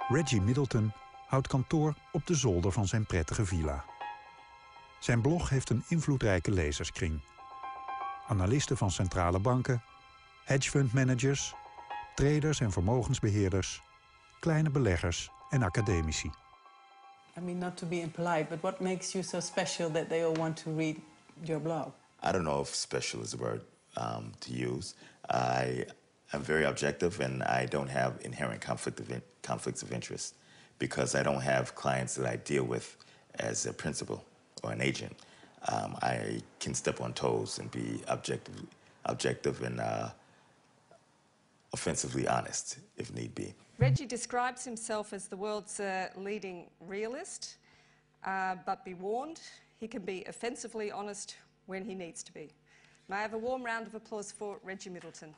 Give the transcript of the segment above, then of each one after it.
Reggie Middleton houdt kantoor op de zolder van zijn prettige villa. Zijn blog heeft een invloedrijke lezerskring. Analisten van centrale banken, hedgefundmanagers, traders en vermogensbeheerders, kleine beleggers en academici. I mean, not to be impolite, but what makes you so special that they all want to read your blog? I don't know if special is a word to use. I'm very objective, and I don't have inherent conflicts of interest because I don't have clients that I deal with as a principal or an agent. I can step on toes and be objective and offensively honest if need be. Reggie describes himself as the world's leading realist, but be warned, he can be offensively honest when he needs to be. May I have a warm round of applause for Reggie Middleton.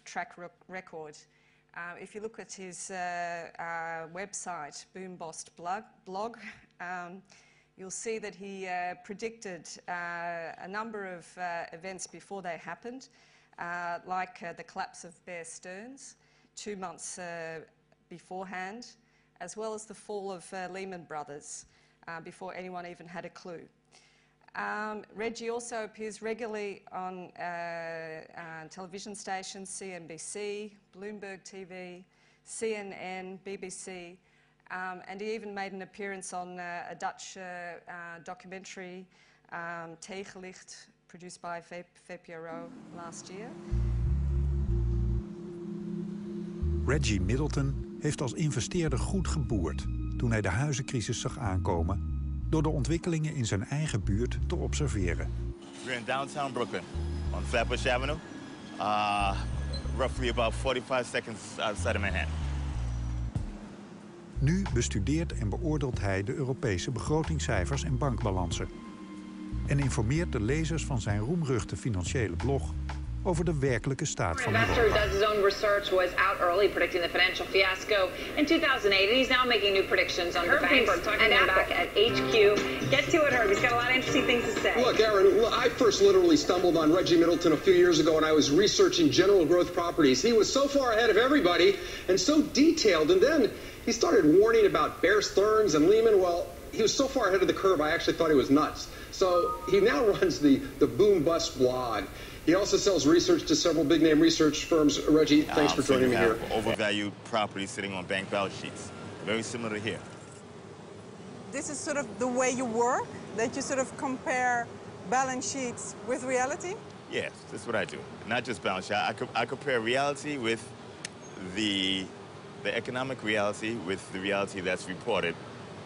Track record. If you look at his website, BoomBustBlog, you'll see that he predicted a number of events before they happened, like the collapse of Bear Stearns 2 months beforehand, as well as the fall of Lehman Brothers before anyone even had a clue. Reggie also appears regularly on television stations, CNBC, Bloomberg TV, CNN, BBC, and he even made an appearance on a Dutch documentary, Tegenlicht, produced by VPRO last year. Reggie Middleton heeft als investeerder goed geboerd toen hij de huizencrisis zag aankomen door de ontwikkelingen in zijn eigen buurt te observeren. We're in downtown Brooklyn on Flatbush Avenue, roughly about 45 seconds outside of Manhattan. Nu bestudeert en beoordeelt hij de Europese begrotingscijfers en bankbalansen en informeert de lezers van zijn roemruchte financiële blog over de werkelijke staat van Europa. Investor does his own research, was out early predicting the financial fiasco in 2008, and he's now making new predictions on the banks and back at HQ. Get to it, Herb. He's got a lot of interesting things to say. Look, Aaron, I first literally stumbled on Reggie Middleton a few years ago, and I was researching general growth properties. He was so far ahead of everybody and so detailed, and then he started warning about Bear Stearns and Lehman. Well, he was so far ahead of the curve, I actually thought he was nuts. So he now runs the BoomBustBlog. He also sells research to several big-name research firms. Reggie, thanks for joining me here. Overvalued properties sitting on bank balance sheets, very similar to here. This is sort of the way you work, that you sort of compare balance sheets with reality? Yes, that's what I do. Not just balance sheet. I compare reality with the economic reality with the reality that's reported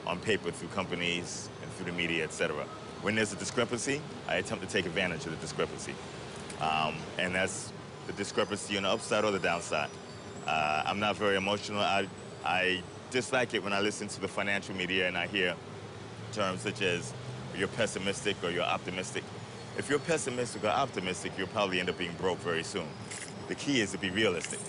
on paper through companies and through the media, etc. When there's a discrepancy, I attempt to take advantage of the discrepancy. And that's the discrepancy on the upside or the downside. I'm not very emotional. I dislike it when I listen to the financial media and I hear terms such as you're pessimistic or you're optimistic. If you're pessimistic or optimistic, you'll probably end up being broke very soon. The key is to be realistic.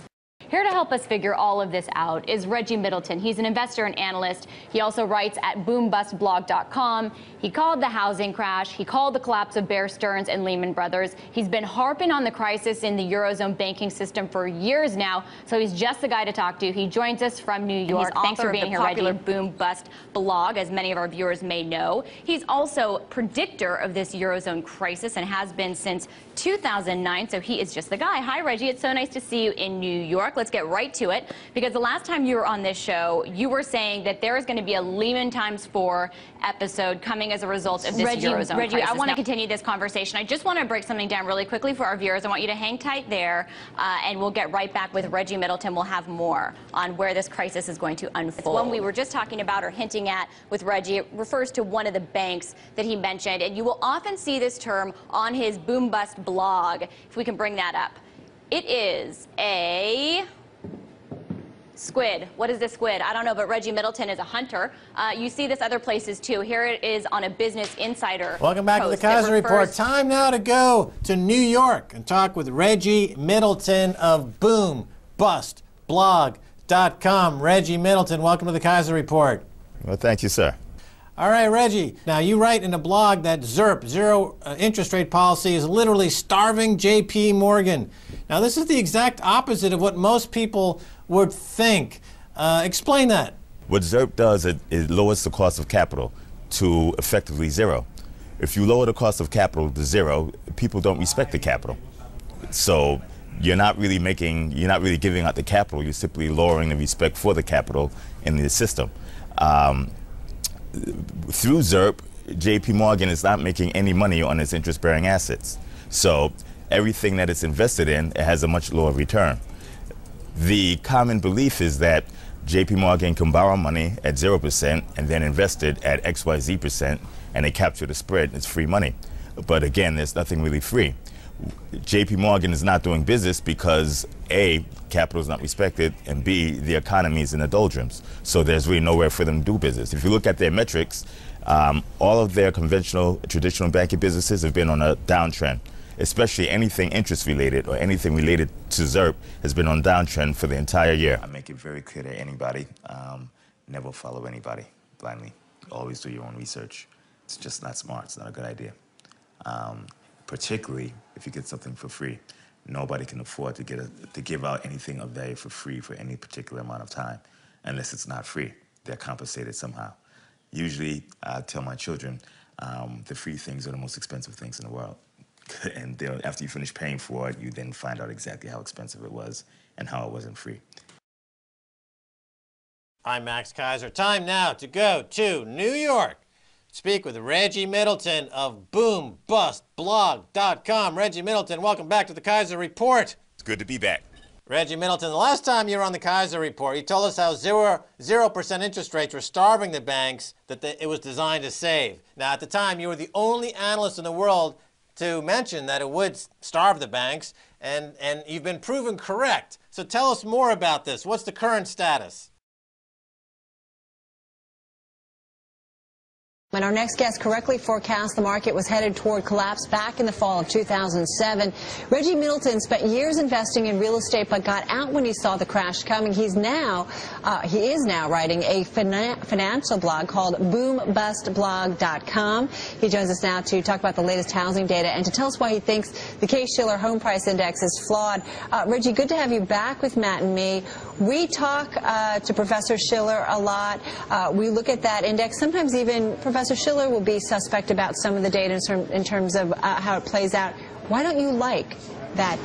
Here to help us figure all of this out is Reggie Middleton. He's an investor and analyst. He also writes at BoomBustBlog.com. He called the housing crash. He called the collapse of Bear Stearns and Lehman Brothers. He's been harping on the crisis in the Eurozone banking system for years now, so he's just the guy to talk to. He joins us from New York. Thanks for being here, Reggie. Popular Boom Bust blog, as many of our viewers may know. He's also predictor of this Eurozone crisis and has been since 2009, so he is just the guy. Hi, Reggie. It's so nice to see you in New York. Let's get right to it, because the last time you were on this show, you were saying that there is going to be a Lehman times 4 episode coming as a result of this Eurozone crisis. Reggie, I want to continue this conversation. I just want to break something down really quickly for our viewers. I want you to hang tight there, and we'll get right back with Reggie Middleton. We'll have more on where this crisis is going to unfold. It's one we were just talking about or hinting at with Reggie. It refers to one of the banks that he mentioned, and you will often see this term on his Boom Bust blog, if we can bring that up. It is a Squid. What is this squid? I don't know, but Reggie Middleton is a hunter. You see this other places too. Here it is on a Business Insider. Welcome back to the Kaiser Report. Time now to go to New York and talk with Reggie Middleton of BoomBustBlog.com. Reggie Middleton, welcome to the Kaiser Report. Well, thank you, sir. All right, Reggie. Now, you write in a blog that ZIRP, zero interest rate policy, is literally starving J.P. Morgan. Now, this is the exact opposite of what most people would think. Explain that. What ZIRP does, it lowers the cost of capital to effectively zero. If you lower the cost of capital to zero, people don't respect the capital. So you're not really giving out the capital, you're simply lowering the respect for the capital in the system. Through ZIRP, J.P. Morgan is not making any money on its interest-bearing assets. So everything that it's invested in, it has a much lower return. The common belief is that J.P. Morgan can borrow money at 0% and then invest it at XYZ%, and they capture the spread, and it's free money. But again, there's nothing really free. J.P. Morgan is not doing business because A, capital is not respected, and B, the economy is in the doldrums. So there's really nowhere for them to do business. If you look at their metrics, all of their conventional, traditional banking businesses have been on a downtrend, especially anything interest related or anything related to ZIRP has been on downtrend for the entire year. I make it very clear to anybody, never follow anybody blindly. Always do your own research. It's just not smart. It's not a good idea. Particularly if you get something for free. Nobody can afford to give out anything of value for free for any particular amount of time, unless it's not free. They're compensated somehow. Usually, I tell my children, the free things are the most expensive things in the world. And after you finish paying for it, you then find out exactly how expensive it was and how it wasn't free. I'm Max Kaiser. Time now to go to New York. Speak with Reggie Middleton of BoomBustBlog.com. Reggie Middleton, welcome back to the Kaiser Report. It's good to be back. Reggie Middleton, the last time you were on the Kaiser Report, you told us how 0% interest rates were starving the banks that it was designed to save. Now, at the time, you were the only analyst in the world to mention that it would starve the banks, and you've been proven correct. So tell us more about this. What's the current status? When our next guest correctly forecast the market was headed toward collapse back in the fall of 2007, Reggie Middleton spent years investing in real estate but got out when he saw the crash coming. He is now writing a financial blog called BoomBustBlog.com. He joins us now to talk about the latest housing data and to tell us why he thinks the Case-Shiller Home Price Index is flawed. Reggie, good to have you back with Matt and me. We talk to Professor Shiller a lot. We look at that index. Sometimes even Professor Shiller will be suspect about some of the data in terms of how it plays out. Why don't you like that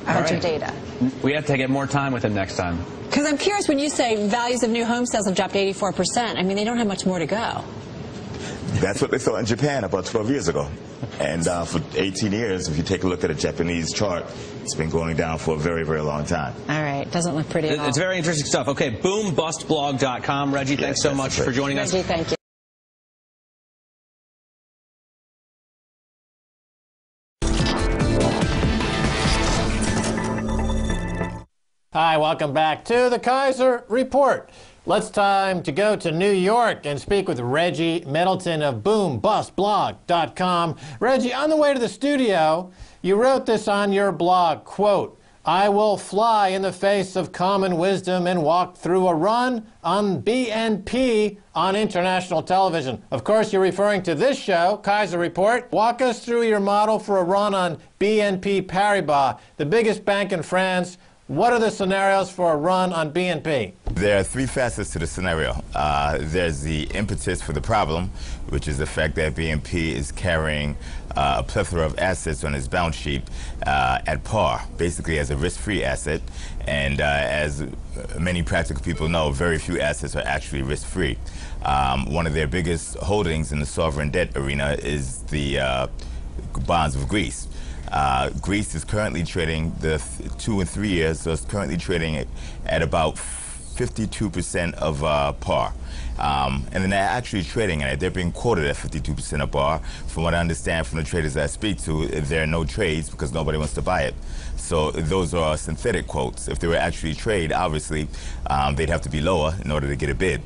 bunch of data? We have to get more time with him next time. Because I'm curious, when you say values of new home sales have dropped 84%, I mean, they don't have much more to go. That's what they thought in Japan about 12 years ago. And for 18 years, if you take a look at a Japanese chart, it's been going down for a very, very long time. All right. Doesn't look pretty at all. It's very interesting stuff. Okay, BoomBustBlog.com. Reggie, thanks so much for joining us. Reggie, thank you. Hi, welcome back to the Kaiser Report. Let's time to go to New York and speak with Reggie Middleton of BoomBustBlog.com. Reggie, on the way to the studio, you wrote this on your blog, quote, "I will fly in the face of common wisdom and walk through a run on BNP on international television." Of course, you're referring to this show, Kaiser Report. Walk us through your model for a run on BNP Paribas, the biggest bank in France. What are the scenarios for a run on BNP? There are three facets to the scenario. There's the impetus for the problem, which is the fact that BNP is carrying a plethora of assets on its balance sheet at par, basically as a risk-free asset. And as many practical people know, very few assets are actually risk-free. One of their biggest holdings in the sovereign debt arena is the bonds of Greece. Greece is currently trading the 2 and 3 years, so it's currently trading at about 52% of par. And then they're actually trading at it. They're being quoted at 52% of par. From what I understand from the traders I speak to, there are no trades because nobody wants to buy it. So those are synthetic quotes. If they were actually trade, obviously, they'd have to be lower in order to get a bid.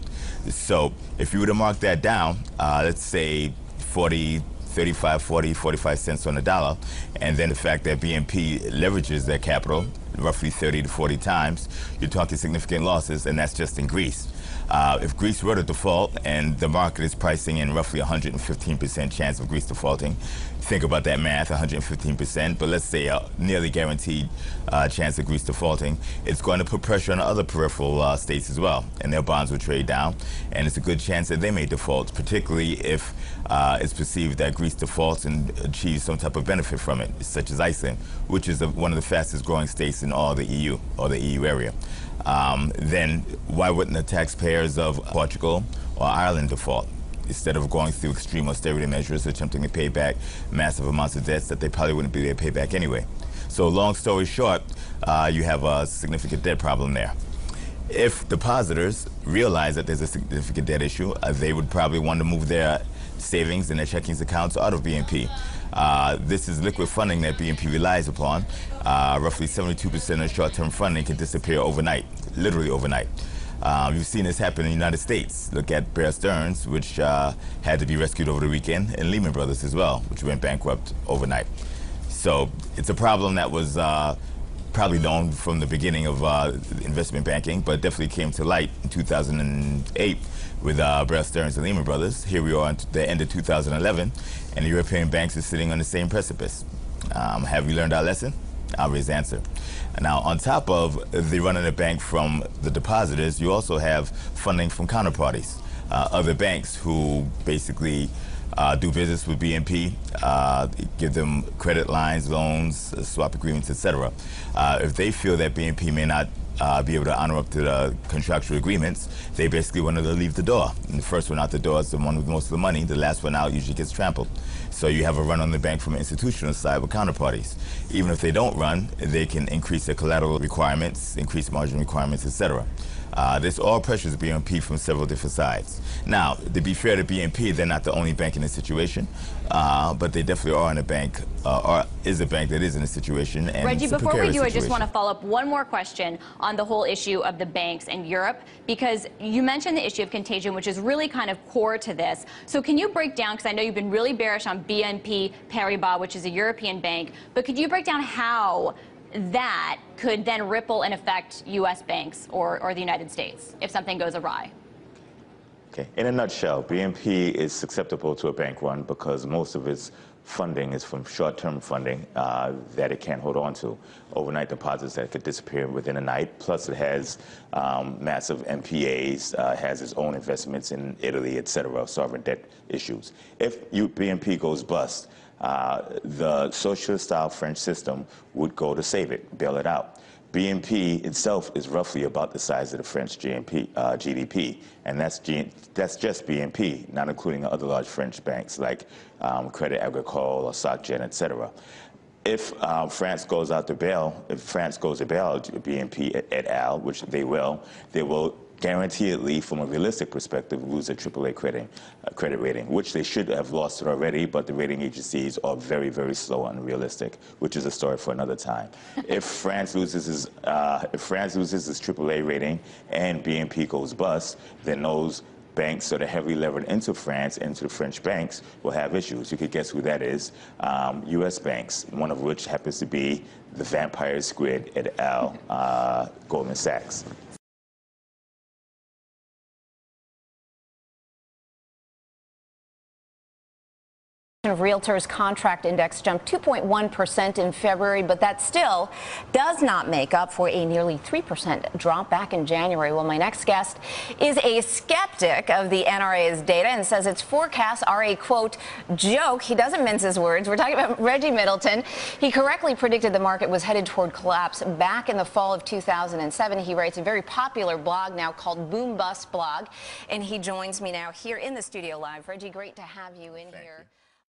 So if you were to mark that down, let's say 35, 40, 45 cents on the dollar, and then the fact that BNP leverages their capital roughly 30 to 40 times, you're talking significant losses, and that's just in Greece. If Greece were to default, and the market is pricing in roughly 115% chance of Greece defaulting, think about that math, 115%, but let's say a nearly guaranteed chance of Greece defaulting, it's going to put pressure on other peripheral states as well, and their bonds will trade down, and it's a good chance that they may default, particularly if it's perceived that Greece defaults and achieves some type of benefit from it, such as Iceland, which is one of the fastest growing states in all the EU, or the EU area. Then why wouldn't the taxpayers of Portugal or Ireland default? Instead of going through extreme austerity measures, attempting to pay back massive amounts of debts that they probably wouldn't be able to pay back anyway. So long story short, you have a significant debt problem there. If depositors realize that there's a significant debt issue, they would probably want to move their savings and their checking accounts out of BNP. This is liquid funding that BNP relies upon. Roughly 72% of short-term funding can disappear overnight, literally overnight. You've seen this happen in the United States. Look at Bear Stearns, which had to be rescued over the weekend, and Lehman Brothers as well, which went bankrupt overnight. So it's a problem that was probably known from the beginning of investment banking, but definitely came to light in 2008 with Bear Stearns and Lehman Brothers. Here we are at the end of 2011, and the European banks are sitting on the same precipice. Have we learned our lesson? Obvious answer. Now, on top of the running the bank from the depositors, you also have funding from counterparties, other banks who basically do business with BNP, give them credit lines, loans, swap agreements, etc. If they feel that BNP may not be able to honor up to the contractual agreements, they basically want to leave the door. And the first one out the door is the one with most of the money. The last one out usually gets trampled. So you have a run on the bank from an institutional side with counterparties. Even if they don't run, they can increase their collateral requirements, increase margin requirements, etc. This all pressures BNP from several different sides. Now, to be fair to BNP, they're not the only bank in this situation, but they definitely are in a bank, or is a bank that is in a situation. And Reggie, before we do, situation. I just want to follow up one more question on the whole issue of the banks in Europe, because you mentioned the issue of contagion, which is really kind of core to this. So can you break down, because I know you've been really bearish on BNP Paribas, which is a European bank, but could you break down how that could then ripple and affect U.S. banks or the United States if something goes awry? Okay. In a nutshell, BNP is susceptible to a bank run because most of its funding is from short-term funding that it can't hold on to. Overnight deposits that could disappear within a night. Plus it has massive MPAs, has its own investments in Italy, etc., sovereign debt issues. If BNP goes bust, the socialist-style French system would go to save it, bail it out. BNP itself is roughly about the size of the French GDP, and that's just BNP, not including other large French banks like Crédit Agricole or SocGen, etc. If France goes out to bail, if France goes to bail BNP et al., which they will guaranteedly, from a realistic perspective, lose their AAA credit rating, which they should have lost it already, but the rating agencies are very, very slow and unrealistic, which is a story for another time. If France loses its AAA rating and BNP goes bust, then those banks that are heavily levered into France, into the French banks, will have issues. You could guess who that is. U.S. banks, one of which happens to be the vampire squid et al., Goldman Sachs. Of Realtors contract index jumped 2.1% in February, but that still does not make up for a nearly 3% drop back in January. Well, my next guest is a skeptic of the NRA's data and says its forecasts are a, quote, joke. He doesn't mince his words. We're talking about Reggie Middleton. He correctly predicted the market was headed toward collapse back in the fall of 2007. He writes a very popular blog now called BoomBustBlog, and he joins me now here in the studio live. Reggie, great to have you in here.